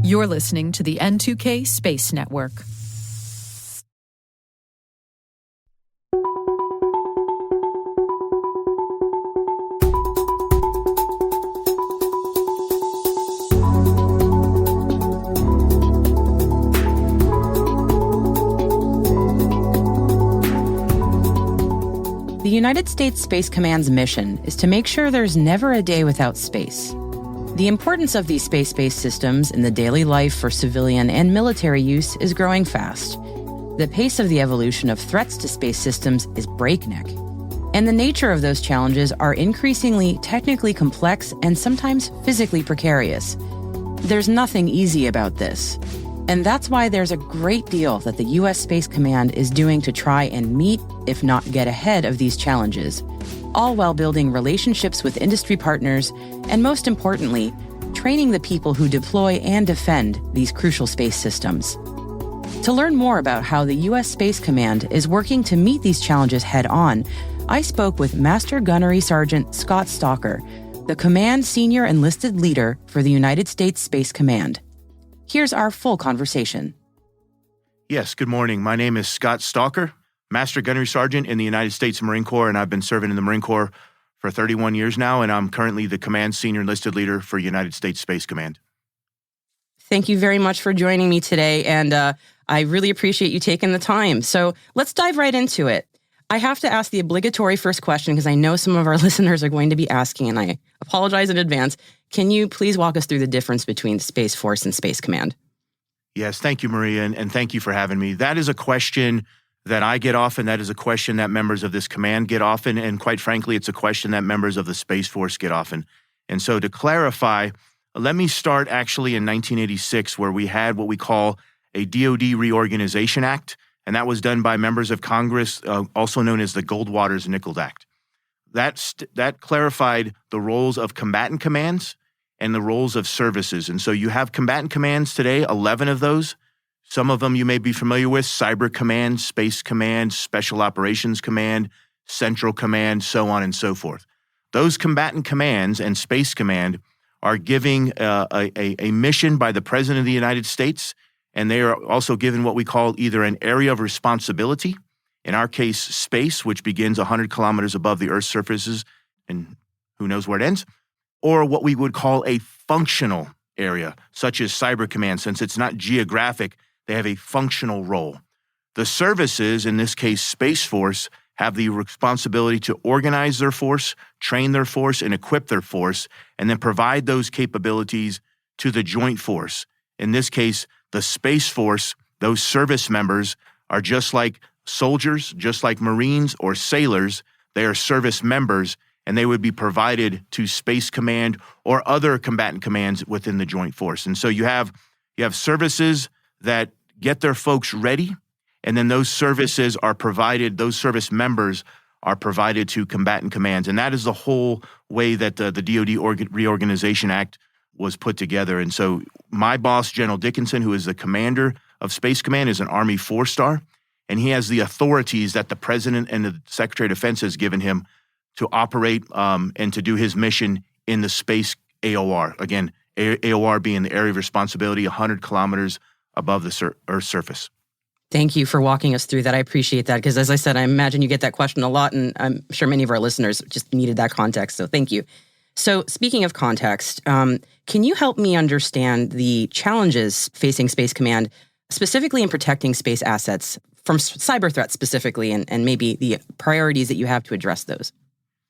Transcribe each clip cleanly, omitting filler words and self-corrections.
You're listening to the N2K Space Network. The United States Space Command's mission is to make sure there's never a day without space. The importance of these space-based systems in the daily life for civilian and military use is growing fast. The pace of the evolution of threats to space systems is breakneck, and the nature of those challenges are increasingly technically complex and sometimes physically precarious. There's nothing easy about this, and that's why there's a great deal that the U.S. Space Command is doing to try and meet, if not get ahead of these challenges, all while building relationships with industry partners and, most importantly, training the people who deploy and defend these crucial space systems. To learn more about how the U.S. Space Command is working to meet these challenges head-on, I spoke with Master Gunnery Sergeant Scott Stalker, the Command Senior Enlisted Leader for the United States Space Command. Here's our full conversation. Yes, good morning. My name is Scott Stalker, Master Gunnery Sergeant in the United States Marine Corps, and I've been serving in the Marine Corps for 31 years now, and I'm currently the Command Senior Enlisted Leader for United States Space Command. Thank you very much for joining me today, and I really appreciate you taking the time. So let's dive right into it. I have to ask the obligatory first question because I know some of our listeners are going to be asking, and I apologize in advance. Can you please walk us through the difference between Space Force and Space Command? Yes, thank you, Maria, and thank you for having me. That is a question that I get often. That is a question that members of this command get often, and quite frankly, it's a question that members of the Space Force get often. And so to clarify, let me start actually in 1986, where we had what we call a DoD Reorganization Act, and that was done by members of Congress, also known as the Goldwater-Nichols Act. That clarified the roles of combatant commands and the roles of services. And so you have combatant commands today, 11 of those. Some of them you may be familiar with: Cyber Command, Space Command, Special Operations Command, Central Command, so on and so forth. Those combatant commands and Space Command are giving a mission by the President of the United States, and they are also given what we call either an area of responsibility, in our case, space, which begins 100 kilometers above the Earth's surfaces, and who knows where it ends, or what we would call a functional area, such as Cyber Command. Since it's not geographic, they have a functional role. The services, in this case, Space Force, have the responsibility to organize their force, train their force, and equip their force, and then provide those capabilities to the joint force. In this case, the Space Force, those service members are just like soldiers, just like Marines or sailors. They are service members, and they would be provided to Space Command or other combatant commands within the joint force. And so you have services that get their folks ready, and then those services are provided, those service members are provided to combatant commands. And that is the whole way that the DoD Reorganization Act was put together. And so my boss, General Dickinson, who is the commander of Space Command, is an Army 4-star, and he has the authorities that the President and the Secretary of Defense has given him to operate and to do his mission in the space AOR. Again, AOR being the area of responsibility 100 kilometers above the Earth's surface. Thank you for walking us through that. I appreciate that because, as I said, I imagine you get that question a lot, and I'm sure many of our listeners just needed that context, so thank you. So speaking of context, can you help me understand the challenges facing Space Command, specifically in protecting space assets from cyber threats specifically, and maybe the priorities that you have to address those?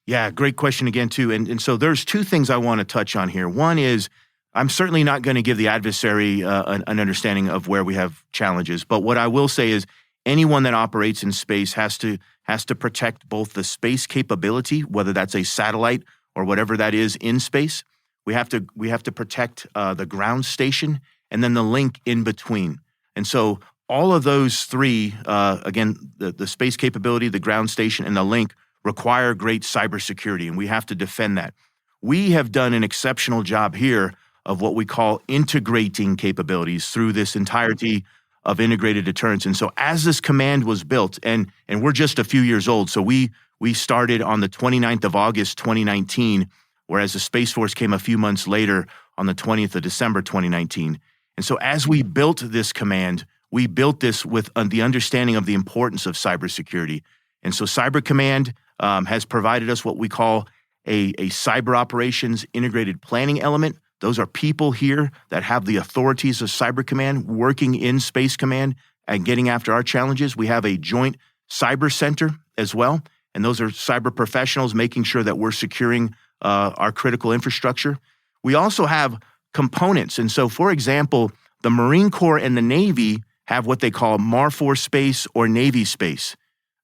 Yeah, great question again, too. And so there's two things I want to touch on here. One is I'm certainly not going to give the adversary an understanding of where we have challenges. But what I will say is anyone that operates in space has to protect both the space capability, whether that's a satellite or whatever that is in space. We have to protect the ground station and then the link in between. And so all of those three, again, the space capability, the ground station, and the link require great cybersecurity, and we have to defend that. We have done an exceptional job here of what we call integrating capabilities through this entirety of integrated deterrence. And so as this command was built, and we're just a few years old, so we started on the 29th of August, 2019, whereas the Space Force came a few months later on the 20th of December 2019. And so as we built this command, we built this with the understanding of the importance of cybersecurity. And so Cyber Command has provided us what we call a cyber operations integrated planning element. Those are people here that have the authorities of Cyber Command working in Space Command and getting after our challenges. We have a joint cyber center as well, and those are cyber professionals making sure that we're securing our critical infrastructure. We also have components. And so, for example, the Marine Corps and the Navy have what they call MARFOR space or Navy space.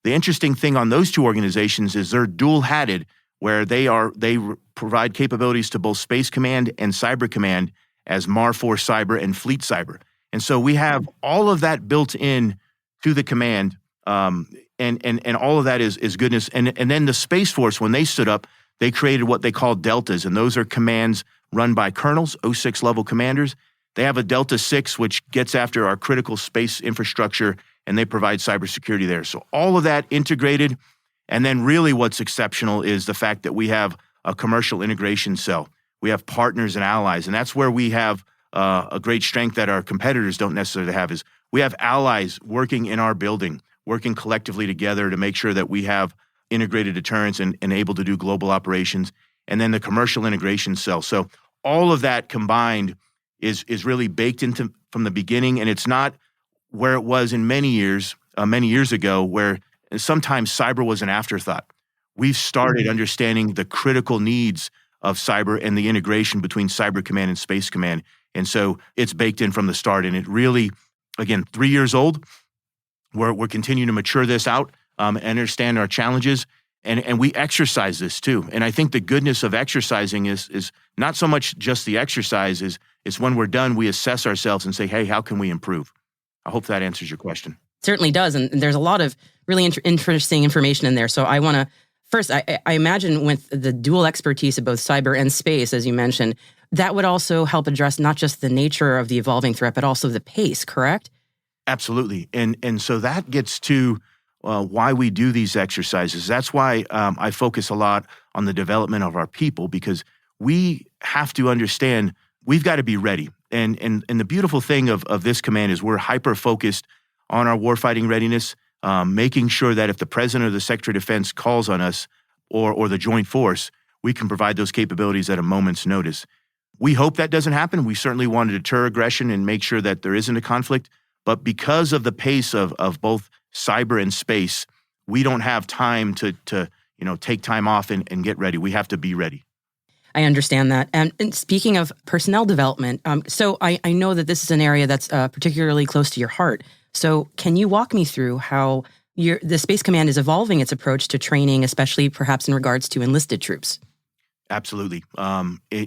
The interesting thing on those two organizations is they're dual-hatted, where they provide capabilities to both Space Command and Cyber Command as MARFOR Cyber and Fleet Cyber. And so we have all of that built in to the command, and all of that is goodness. And then the Space Force, when they stood up, they created what they call deltas, and those are commands run by colonels, 06 level commanders. They have a Delta 6, which gets after our critical space infrastructure, and they provide cybersecurity there. So all of that integrated. And then really what's exceptional is the fact that we have a commercial integration cell. We have partners and allies, and that's where we have a great strength that our competitors don't necessarily have, is we have allies working in our building, working collectively together to make sure that we have integrated deterrence and able to do global operations, and then the commercial integration cell. So all of that combined is really baked into from the beginning, and it's not where it was in many years ago, where sometimes cyber was an afterthought. We've started understanding the critical needs of cyber and the integration between Cyber Command and Space Command. And so it's baked in from the start. And it really, again, 3 years old, we're continuing to mature this out, understand our challenges, and we exercise this too. And I think the goodness of exercising is not so much just the exercise, is when we're done, we assess ourselves and say, hey, how can we improve? I hope that answers your question. Certainly does. And there's a lot of really interesting information in there. So I want to, first, I imagine with the dual expertise of both cyber and space, as you mentioned, that would also help address not just the nature of the evolving threat, but also the pace, correct? Absolutely. And so that gets to why we do these exercises. That's why I focus a lot on the development of our people, because we have to understand we've got to be ready. And the beautiful thing of this command is we're hyper-focused on our warfighting readiness, making sure that if the President or the Secretary of Defense calls on us or the Joint Force, we can provide those capabilities at a moment's notice. We hope that doesn't happen. We certainly want to deter aggression and make sure that there isn't a conflict. But because of the pace of both cyber and space, we don't have time to take time off and get ready. We have to be ready. I understand that. And speaking of personnel development, so I know that this is an area that's particularly close to your heart. So can you walk me through how the Space Command is evolving its approach to training, especially perhaps in regards to enlisted troops? Absolutely.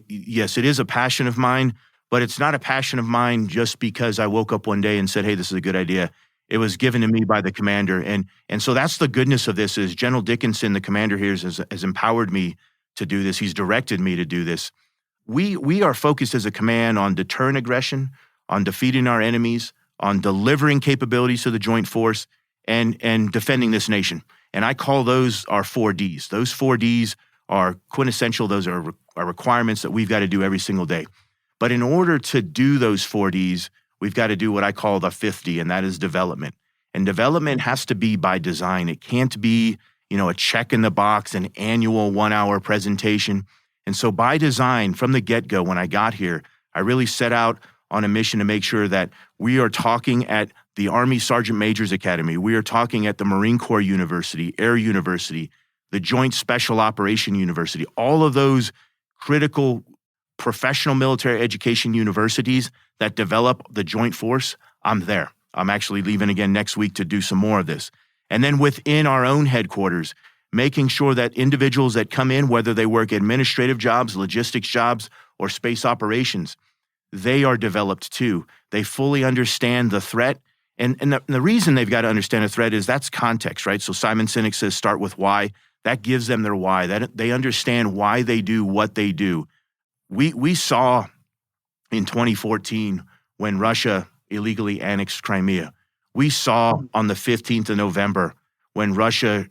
Yes, it is a passion of mine, but it's not a passion of mine just because I woke up one day and said, hey, this is a good idea. It was given to me by the commander. And so that's the goodness of this is General Dickinson, the commander here, has empowered me to do this. He's directed me to do this. We are focused as a command on deterrent aggression, on defeating our enemies, on delivering capabilities to the Joint Force, and defending this nation. And I call those our 4Ds. Those 4Ds are quintessential. Those are requirements that we've got to do every single day. But in order to do those 4Ds, we've got to do what I call the 5th D, and that is development. And development has to be by design. It can't be, a check in the box, an annual 1-hour presentation. And so by design, from the get-go, when I got here, I really set out on a mission to make sure that we are talking at the Army Sergeant Major's Academy. We are talking at the Marine Corps University, Air University, the Joint Special Operation University, all of those critical professional military education universities that develop the Joint Force. I'm there. I'm actually leaving again next week to do some more of this. And then within our own headquarters, making sure that individuals that come in, whether they work administrative jobs, logistics jobs, or space operations, they are developed too. They fully understand the threat. And the reason they've got to understand a threat is that's context, right? So Simon Sinek says start with why. That gives them their why. That they understand why they do what they do. We saw in 2014 when Russia illegally annexed Crimea. We saw on the 15th of November when Russia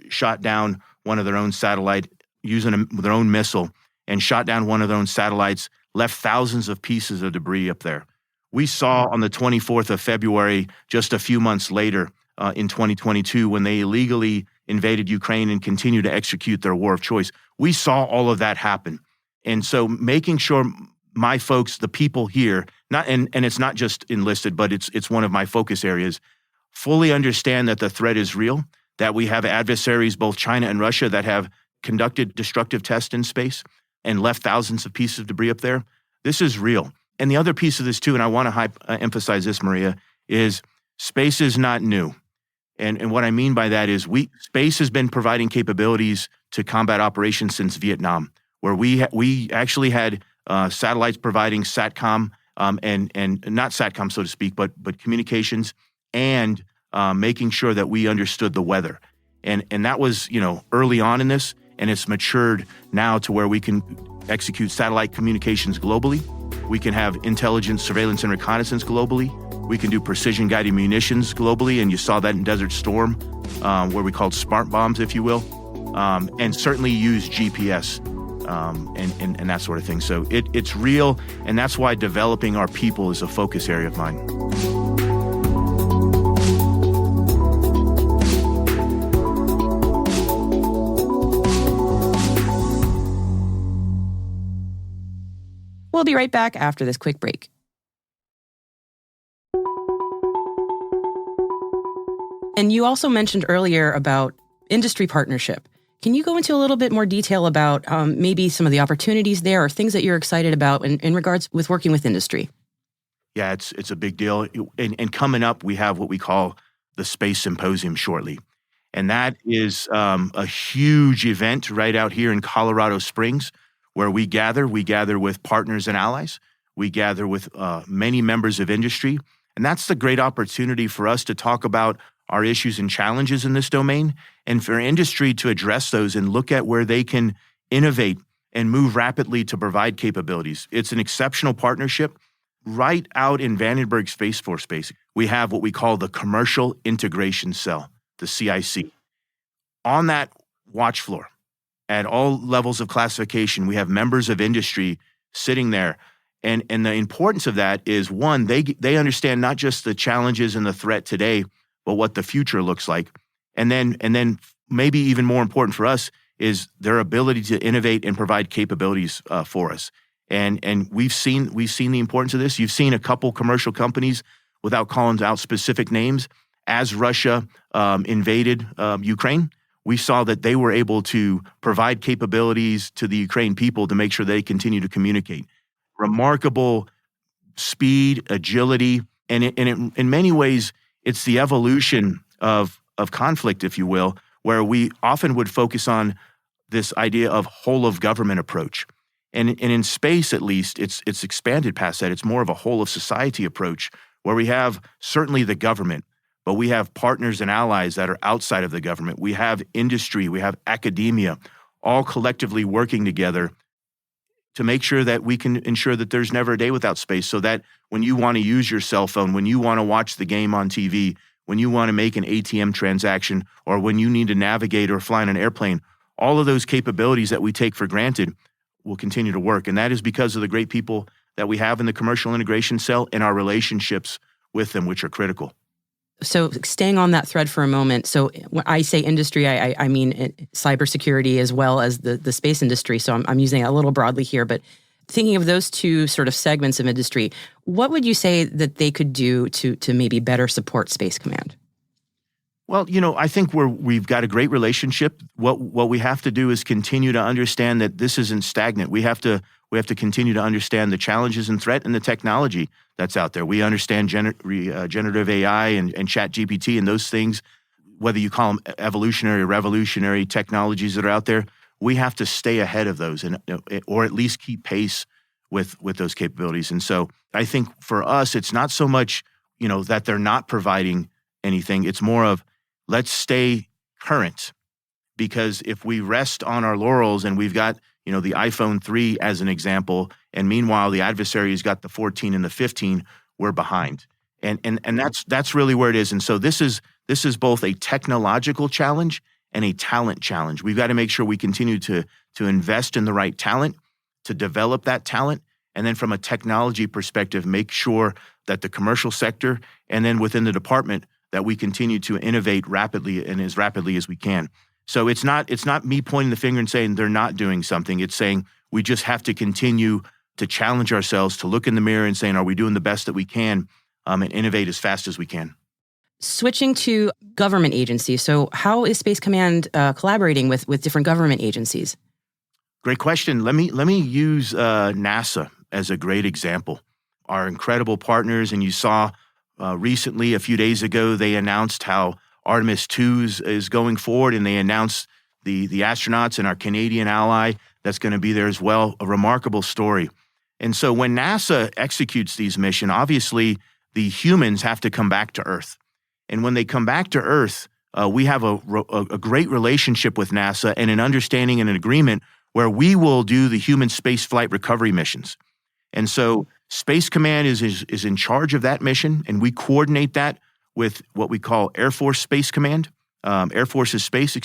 shot down one of their own satellite using their own missile and shot down one of their own satellites left thousands of pieces of debris up there. We saw on the 24th of February, just a few months later in 2022, when they illegally invaded Ukraine and continued to execute their war of choice, we saw all of that happen. And so making sure my folks, the people here, and it's not just enlisted, but it's one of my focus areas, fully understand that the threat is real, that we have adversaries, both China and Russia, that have conducted destructive tests in space and left thousands of pieces of debris up there. This is real. And the other piece of this too, and I want to emphasize this, Maria, is space is not new. And what I mean by that is space has been providing capabilities to combat operations since Vietnam, where we actually had satellites providing SATCOM and not SATCOM, so to speak, but communications and making sure that we understood the weather. And that was, early on in this, and it's matured now to where we can execute satellite communications globally. We can have intelligence, surveillance, and reconnaissance globally. We can do precision-guided munitions globally, and you saw that in Desert Storm, where we called smart bombs, if you will, and certainly use GPS and that sort of thing. So it's real, and that's why developing our people is a focus area of mine. We'll be right back after this quick break. And you also mentioned earlier about industry partnership. Can you go into a little bit more detail about maybe some of the opportunities there or things that you're excited about in regards with working with industry? Yeah, it's a big deal. And coming up, we have what we call the Space Symposium shortly. And that is a huge event right out here in Colorado Springs, where we gather with partners and allies. We gather with many members of industry. And that's the great opportunity for us to talk about our issues and challenges in this domain, and for industry to address those and look at where they can innovate and move rapidly to provide capabilities. It's an exceptional partnership. Right out in Vandenberg Space Force Base, we have what we call the Commercial Integration Cell, the CIC. On that watch floor, at all levels of classification, we have members of industry sitting there. And the importance of that is, one, they understand not just the challenges and the threat today, but what the future looks like. And then maybe even more important for us is their ability to innovate and provide capabilities for us. And we've seen the importance of this. You've seen a couple commercial companies, without calling out specific names, as Russia invaded Ukraine, we saw that they were able to provide capabilities to the Ukraine people to make sure they continue to communicate. Remarkable speed, agility, and in many ways, it's the evolution of conflict, if you will, where we often would focus on this idea of whole of government approach. And in space, at least, it's expanded past that. It's more of a whole of society approach, where we have certainly the government, but we have partners and allies that are outside of the government. We have industry, we have academia, all collectively working together to make sure that we can ensure that there's never a day without space, so that when you want to use your cell phone, when you want to watch the game on TV, when you want to make an ATM transaction, or when you need to navigate or fly in an airplane, all of those capabilities that we take for granted will continue to work. And that is because of the great people that we have in the Commercial Integration Cell and our relationships with them, which are critical. So staying on that thread for a moment. So when I say industry, I mean cybersecurity as well as the space industry. So I'm using it a little broadly here, but thinking of those two sort of segments of industry, what would you say that they could do to maybe better support Space Command? Well, I think we've got a great relationship. What we have to do is continue to understand that this isn't stagnant. We have to continue to understand the challenges and threat and the technology that's out there. We understand generative AI and ChatGPT and those things, whether you call them evolutionary or revolutionary technologies that are out there. We have to stay ahead of those, or at least keep pace with those capabilities. And so I think for us, it's not so much that they're not providing anything. It's more of, let's stay current, because if we rest on our laurels and we've got the iPhone 3 as an example, and meanwhile the adversary's got the 14 and the 15, we're behind. And that's really where it is. And so this is both a technological challenge and a talent challenge. We've got to make sure we continue to invest in the right talent, to develop that talent, And then from a technology perspective, make sure that the commercial sector and then within the department that we continue to innovate rapidly and as rapidly as we can. So it's not me pointing the finger and saying they're not doing something. It's saying we just have to continue to challenge ourselves, to look in the mirror and saying, are we doing the best that we can, and innovate as fast as we can. Switching to government agencies. So how is Space Command collaborating with different government agencies? Great question. Let me use NASA as a great example. Our incredible partners, and you saw recently, a few days ago, they announced how Artemis II is going forward, and they announced the astronauts and our Canadian ally that's going to be there as well. A remarkable story. And so when NASA executes these missions, obviously the humans have to come back to Earth. And when they come back to Earth, we have a great relationship with NASA and an understanding and an agreement where we will do the human space flight recovery missions. And so Space Command is in charge of that mission, and we coordinate that with what we call Air Force Space Command, Air Force's Space,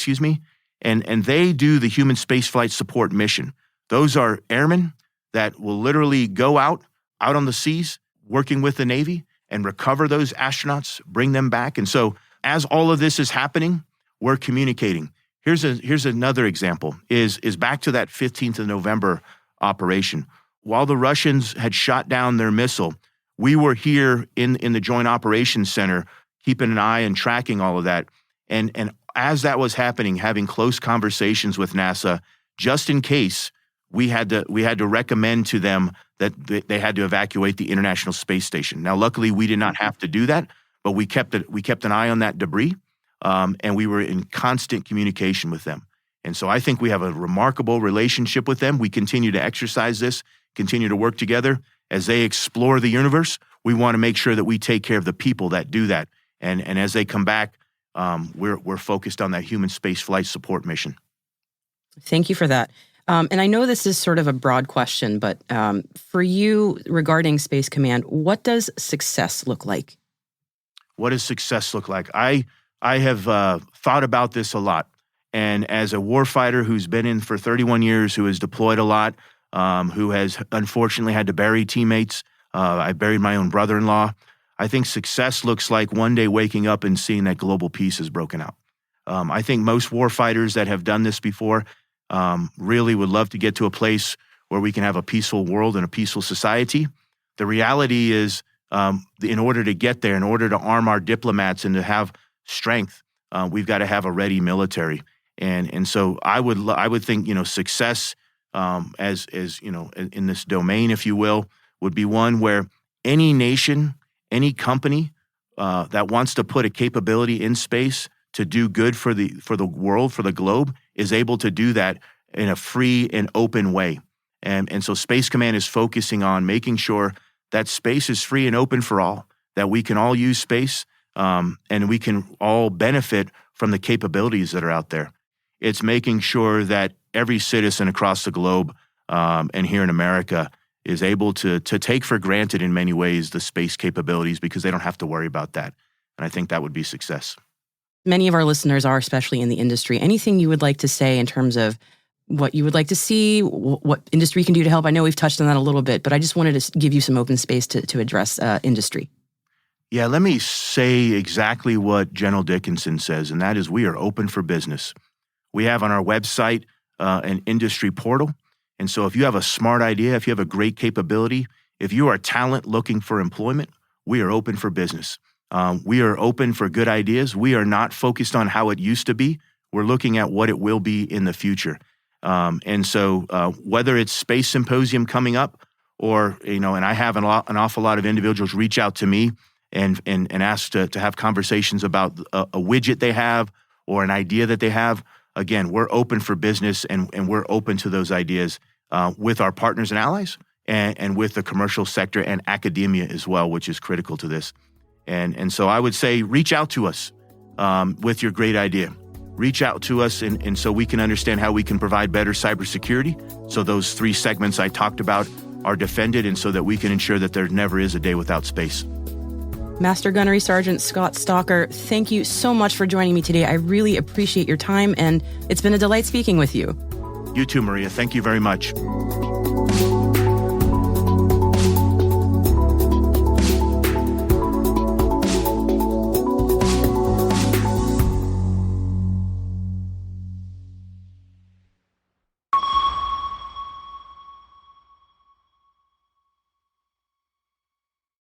and they do the human space flight support mission. Those are airmen that will literally go out on the seas, working with the Navy, and recover those astronauts, bring them back. And so as all of this is happening, we're communicating. Here's another example, is back to that 15th of November operation. While the Russians had shot down their missile, we were here in the Joint Operations Center, keeping an eye and tracking all of that. And as that was happening, having close conversations with NASA, just in case, we had to recommend to them that they had to evacuate the International Space Station. Now, luckily, we did not have to do that, but we kept an eye on that debris, and we were in constant communication with them. And so I think we have a remarkable relationship with them. We continue to exercise this, continue to work together. As they explore the universe, we want to make sure that we take care of the people that do that. And as they come back, we're focused on that human space flight support mission. Thank you for that. And I know this is sort of a broad question, but for you regarding Space Command, what does success look like? What does success look like? I have thought about this a lot. And as a warfighter who's been in for 31 years, who has deployed a lot, who has unfortunately had to bury teammates, I buried my own brother-in-law. I think success looks like one day waking up and seeing that global peace is broken out. I think most warfighters that have done this before really would love to get to a place where we can have a peaceful world and a peaceful society. The reality is, in order to get there, in order to arm our diplomats and to have strength, we've got to have a ready military. And so I would think, success as in this domain, if you will, would be one where any nation, any company that wants to put a capability in space to do good for the world, for the globe, is able to do that in a free and open way. And so Space Command is focusing on making sure that space is free and open for all, that we can all use space, and we can all benefit from the capabilities that are out there. It's making sure that every citizen across the globe and here in America is able to take for granted in many ways the space capabilities because they don't have to worry about that. And I think that would be success. Many of our listeners are especially in the industry. Anything you would like to say in terms of what you would like to see, what industry can do to help? I know we've touched on that a little bit, but I just wanted to give you some open space to address industry. Yeah, let me say exactly what General Dickinson says, and that is we are open for business. We have on our website an industry portal. And so if you have a smart idea, if you have a great capability, if you are a talent looking for employment, we are open for business. We are open for good ideas. We are not focused on how it used to be. We're looking at what it will be in the future. And so whether it's Space Symposium coming up or, and I have an awful lot of individuals reach out to me and ask to have conversations about a widget they have or an idea that they have. Again, we're open for business and we're open to those ideas with our partners and allies and with the commercial sector and academia as well, which is critical to this. And so I would say reach out to us with your great idea. Reach out to us and so we can understand how we can provide better cybersecurity. So those 3 segments I talked about are defended and so that we can ensure that there never is a day without space. Master Gunnery Sergeant Scott Stalker, thank you so much for joining me today. I really appreciate your time, and it's been a delight speaking with you. You too, Maria. Thank you very much.